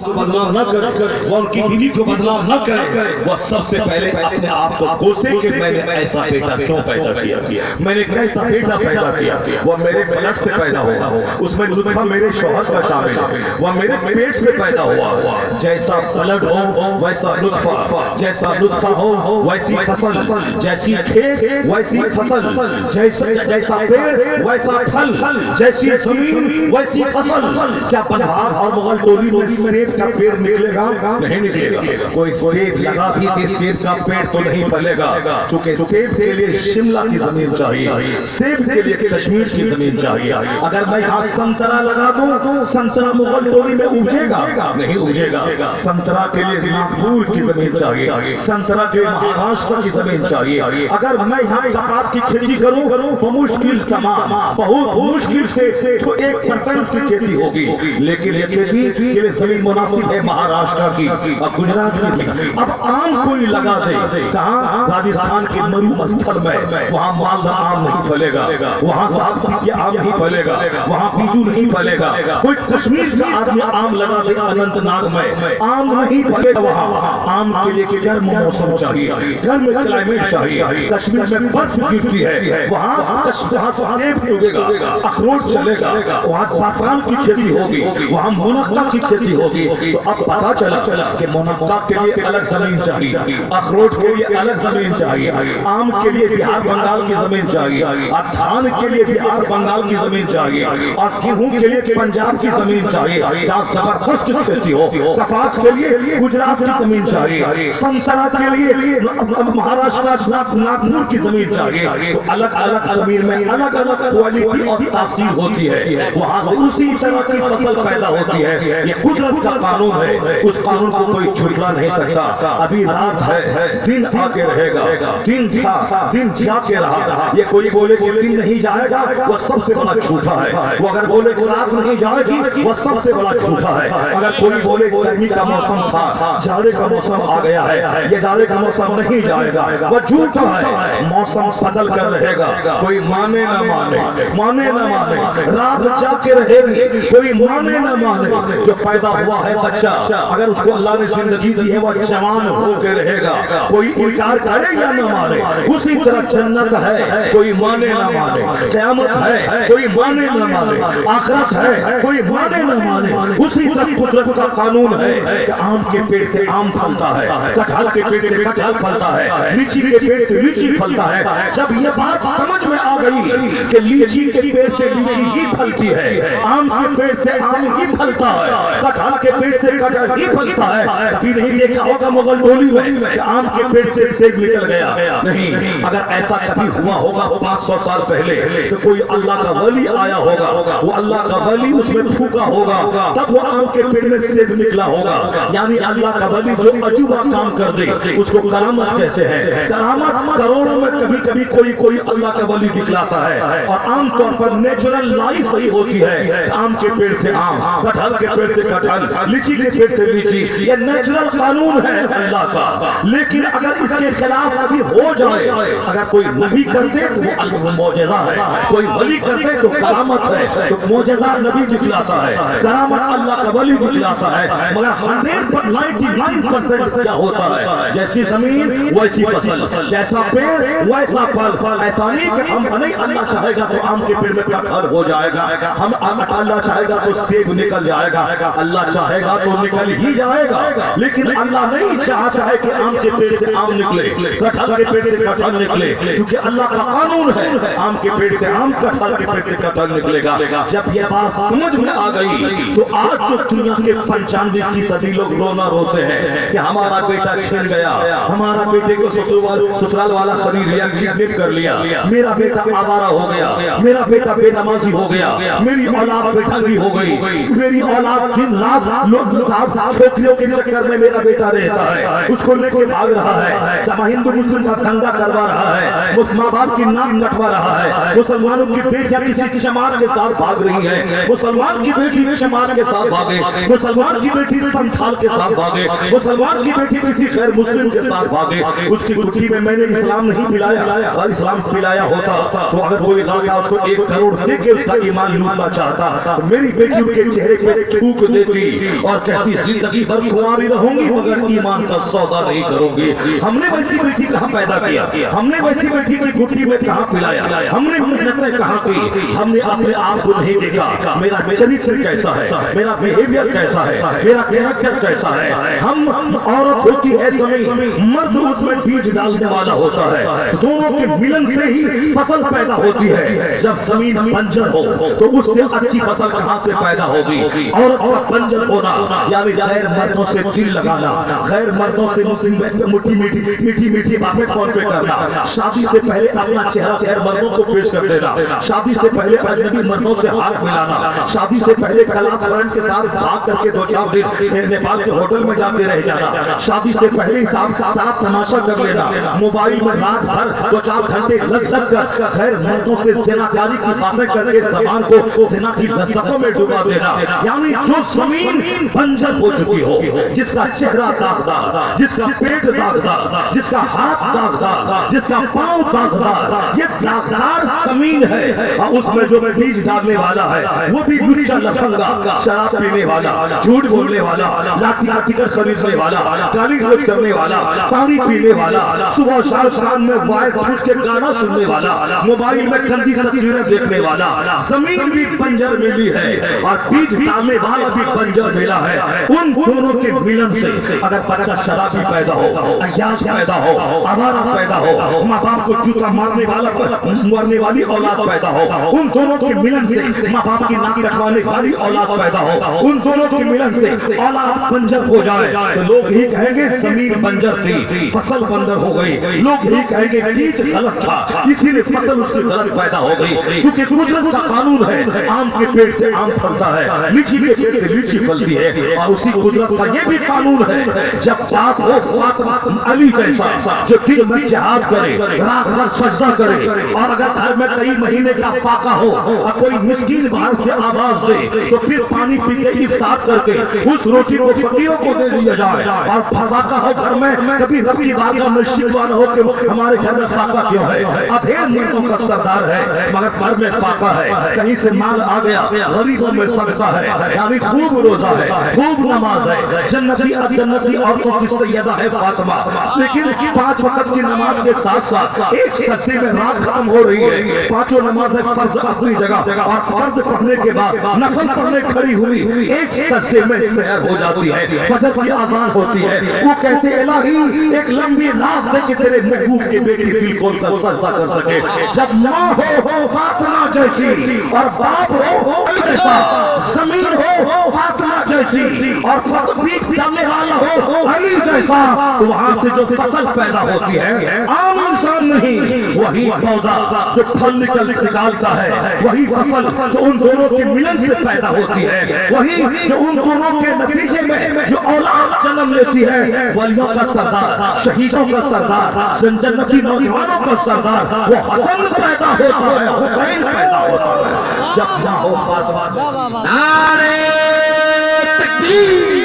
को बदनाम न करे, वो उनकी बीवी को बदनाम न करे, वो सबसे पहले अपने आप को कोसे कि मैंने ऐसा बेटा क्यों पैदा किया, मैंने कैसा बेटा पैदा किया, वो मेरे ब्लड से पैदा हुआ, उसमें नुत्फा मेरे शौहर का शामिल है, वह मेरे पेट से पैदा हुआ। जैसा ब्लड हो वैसा नुत्फा, जैसा नुत्फा हो वैसी फसल, जैसी खेत वैसी फसल, जैसा पेड़ वैसा फल, जैसी जमीन वैसी फसल। क्या पंजाब और मुगल टोली में सेब का पेड़ निकलेगा? नहीं निकलेगा। कोई सेब लगा भी दे, सेब का पेड़ तो नहीं फलेगा, क्योंकि सेब के लिए शिमला की जमीन चाहिए, सेब के लिए कश्मीर की जमीन चाहिए। अगर मैं यहाँ संतरा लगा दूं, संतरा मुगल टोली में उपजेगा? नहीं उपजेगा। संतरा के लिए नागपुर की जमीन चाहिए, संतरा के महाराष्ट्र की जमीन चाहिए। अगर मैं यहाँ कपास की खेती करूं मुश्किल तमाम, बहुत मुश्किल से तो 1% की खेती होगी, लेकिन ये खेती के लिए जमीन मुनासिब है महाराष्ट्र की और गुजरात की। अब आम कोई लगा दे, कहाँ? राजस्थान के मरुस्थल में, वहाँ मालदा आम नहीं फलेगा, वहाँ साबती की आम नहीं फलेगा, वहाँ बीजू नहीं फलेगा। कोई कश्मीर का आदमी आम लगा दे अनंतनाग में, आम नहीं फलेगा। वहाँ आम के लिए गर्म मौसम चाहिए, गर्म क्लाइमेट चाहिए। कश्मीर में बर्फ गिरती है, वहाँ सेब उगेगा, अखरोट चलेगा, वहाँ साफरान की खेती होगी, वहाँ मुनक्का की खेती होगी। तो अब पता चला कि मुनक्का के लिए अलग जमीन चाहिए, अखरोट के लिए अलग जमीन चाहिए, आम के लिए बिहार बंगाल की जमीन चाहिए, और धान के लिए बिहार बंगाल की जमीन चाहिए, और गेहूं के लिए पंजाब की जमीन चाहिए जहाँ जबरदस्त खेती हो, कपास के लिए गुजरात की जमीन चाहिए, संतरा के लिए महाराष्ट्र नागपुर की जमीन चाहिए। तो अलग अलग जमीन में अलग अलग क्वालिटी और तासीर होती है, वहां से उसी तरह की फसल पैदा होती है। ये कुदरत का कानून है, उस कानून को कोई झुठला नहीं सकता। अभी रात है, दिन आके रहेगा, दिन था, दिन जाके रहा। ये कोई बोले कि दिन नहीं जाएगा, वो सबसे बड़ा झूठा है। वो अगर बोले कि रात नहीं जाएगी, वो सबसे बड़ा झूठा है। अगर कोई बोले गर्मी का मौसम था, जाड़े का मौसम आ गया है, ये जाड़े का मौसम नहीं जाएगा, वो झूठा है। मौसम बदल कर रहेगा, कोई माने न माने, माने न माने, रात जाके रहेगी, कोई माने न माने। जो पैदा हुआ है बच्चा, अगर उसको अल्लाह ने जिंदगी दी है, वो जवान होकर रहेगा, कोई इनकार करे या न माने। उसी तरह जन्नत है, कोई माने न माने, क़यामत है, कोई माने न माने, आखिरत है, कोई माने न माने। उसी तरह कुदरत का कानून है कि आम के पेड़ से आम फलता है, कटहल के पेड़ से कटहल फलता है, लीची के पेड़ से लीची फलता है। जब ये बात समझ में आ गई कि लीची के पेड़ से लीची ही फलती है, आम के पेड़ से आम ही फलता है, कटहल के पेड़ से कटहल ही फलता है, कभी नहीं देखा होगा मुगल टोली में कि आम के पेड़ से सेब निकल गया। नहीं, अगर ऐसा कभी हुआ होगा 500 साल पहले, तो कोई अल्लाह का वली आया होगा, वो अल्लाह का वली उसमें फूका होगा, तब वो आम के पेड़ में सेब निकला होगा। यानी अल्लाह का वली जो अजूबा काम कर दे उसको करामत कहते हैं। करामत करोड़ों में कभी कभी कोई अल्लाह का वली दिखलाता है, और आमतौर पर नेचुरल लाइफ ही होती है। आम के पेड़ से आम, कटहल के पेड़ से कटहल, लीची के पेड़ से लीची, ये नेचुरल कानून है अल्लाह का। लेकिन अगर इसके खिलाफ अभी हो जाए, अगर कोई नबी करते तो वो मौजज़ा है, कोई वली करते तो करामत है। तो मौजज़ा नबी दिखलाता है, करामत अल्लाह का वली दिखलाता है। मगर 99% क्या होता है, जैसी जमीन वैसी फसल, जैसा पेड़ वैसा फल। ऐसा नहीं कि हम नहीं, अल्लाह चाहेगा तो आम के पेड़ में कटहल हो जाएगा, हम अल्लाह चाहेगा तो सेब निकल जाएगा, अल्लाह चाहेगा तो निकल ही जाएगा। लेकिन अल्लाह नहीं चाहता है कि आम के पेड़ से आम निकले, कटहल के पेड़ से कटहल निकले, क्योंकि अल्लाह का कानून है आम के पेड़ से आम, कटहल के पेड़ से कटहल निकलेगा। जब ये बात समझ में आ गई तो आज जो दुनिया के 95% लोग रोना रोते हैं कि हमारा बेटा छिन गया, हमारा बेटे को ससुराल वाला खरीद लिया, किडनैप कर लिया, मेरा बेटा आवारा हो गया, मेरा बेटा बेनमाजी हो गया, मेरी औलाद बेढंगी हो गई, मेरी औलाद दिन रात छोकरियों के चक्कर में मेरा बेटा रहता है, उसको लेकर भाग रहा है, जब हिंदू मुस्लिम का दंगा करवा रहा है, माँ बाप की नाक कटवा रहा है, मुसलमानों की बेटियां किसी चमार के साथ भाग रही है, मुसलमान की बेटी चमार के साथ भागे, मुसलमान की बेटी संथाल के साथ भागे, मुसलमान की बेटी किसी गैर मुस्लिम के साथ भागे। उसकी गुट्टी में मैंने इस्लाम नहीं पिलाया, और इस्लाम पिलाया होता तो अगर कोई लाका उसको 1 करोड़ दे के उसका ईमान लूटना चाहता तो मेरी बेटी के चेहरे पे थूक देती, और कहती जिंदगी भर कुंवारी रहूंगी मगर ईमान का सौदा नहीं करूंगी। हमने वैसी बेटी कहाँ पैदा किया, हमने वैसी बेटी की गुटी में कहाँ पिलाया, हमने मेहनतें कहाँ की, हमने अपने आप को नहीं देखा मेरा चरित्र कैसा है, मेरा बिहेवियर कैसा है, मेरा कैरेक्टर कैसा है। हम औरत होती है समय, मर्द उसमें बीज डालने वाला होता है, तो दोनों के मिलन से ही फसल पैदा होती है। जब जमीन बंजर हो तो उससे अच्छी फसल कहाँ से पैदा होगी। औरत का बंजर होना यानी गैर मर्दों से दिल लगाना, गैर मर्दों से मीठी मीठी बातें फोन पे करना, शादी से पहले अपना चेहरा गैर मर्दों को पेश कर देना, शादी से पहले अजनबी मर्दों से हाथ मिलाना, शादी से पहले क्लास फ्रेंड के साथ भाग करके 2-4 दिन नेपाल के होटल में जाते रह जाना, शादी से पहले साथ तमाशा कर लेना, मोबाइल में रात भर 2-4 घंटे लग कर खैर मर्दों से सेनाकारी की बातें करके जबान को सेना की लज्जतों में डुबा देना। यानी जो जमीन बंजर हो चुकी हो, जिसका चेहरा दागदार, जिसका पेट दागदार, जिसका हाथ दागदार, जिसका पांव दागदार, ये दागदार जमीन है। और उसमें जो बीज डालने वाला है वो भी लुच्चा लफंगा, शराब पीने वाला, झूठ बोलने वाला, लाठी का टिकट खरीदने वाला, गाली गलौज करने वाला, पानी पीने वाला, सुबह शाम में वायर ठूस के गाना सुनने वाला, मोबाइल में गंदी तस्वीरें देखने वाला, जमीन भी बंजर मिली है और बीज डालने वाला भी बंजर मिला है। उन दोनों के मिलन से अगर बच्चा शराबी पैदा हो, अय्याश पैदा हो, आवारा पैदा हो, माँ बाप को जूता मारने वाला मरने वाली औलाद पैदा हो, उन दोनों के मिलन से माँ बाप की नाक कटवाने वाली औलाद पैदा हो, उन दोनों के मिलन से औलाद बंजर हो जाए तो लोग ही कहेंगे जमीन बंजर थी, फसल बंजर हो गई। लोग ही कहेंगे बीज गलत था इसीलिए फसल उसकी गलत पैदा हो गई। क्योंकि कुदरत का कानून है, आम के पेड़ से आम फलता है, लीची के पेड़ से लीची फलती है, और उसी कुदरत का ये भी कानून है जब बात हो फातिमा अली जैसा जो दिन में जिहाद करे, रात भर सजदा करे, और अगर घर में कई महीने का फाका हो और कोई मिस्कीन बाहर से आवाज दे तो फिर पानी पी के इफ्तार करके उस रोटी को फकीरों को दे दिया जाए। और फाका हो घर में, कभी रब की बारगाह में शिकवा न हो कि हमारे घर में फाका क्यों है, अधेड़ मर्दों का सरदार है मगर घर में फाका है, कहीं से माल आ गया, गरीबों में सदका है, यानी खूब रोजा है, खूब नमाज है, जन्नती औरतों की सैयदा है फातिमा। लेकिन 5 वक्त की नमाज के साथ साथ एक सजदे में रात खत्म हो रही है, 5 नमाजें फर्ज अपनी जगह, और फर्ज पढ़ने के बाद नफल पढ़ने खड़ी हुई एक सजदे में सहर हो जाती है, फजर की अजान होती है। वो कहते इलाही एक लंबी रात दे के तेरे महबूब के बेटी दिल खोल कर सजदा कर सके। जब माँ हो फातिमा जैसी और बाप हो जैसा, जमीन हो फातिमा जैसी और फसल बीज डालने वाला हो अली जैसा, तो वहां से जो फसल पैदा होती है आम इंसान नहीं, वही पौधा जो फल निकालता है, वही फसल जो उन दोनों के मिलन से पैदा होती है, वही जो उन दोनों के नतीजे में जो औलाद जन्म लेती है। वलियों का सरदार, शहीदों का सरदार, जन्नती नौजवानों का सरदार वो हसन पैदा होता है, हुसैन पैदा होता है। जब ना हो फातिमा नारे तकबीर।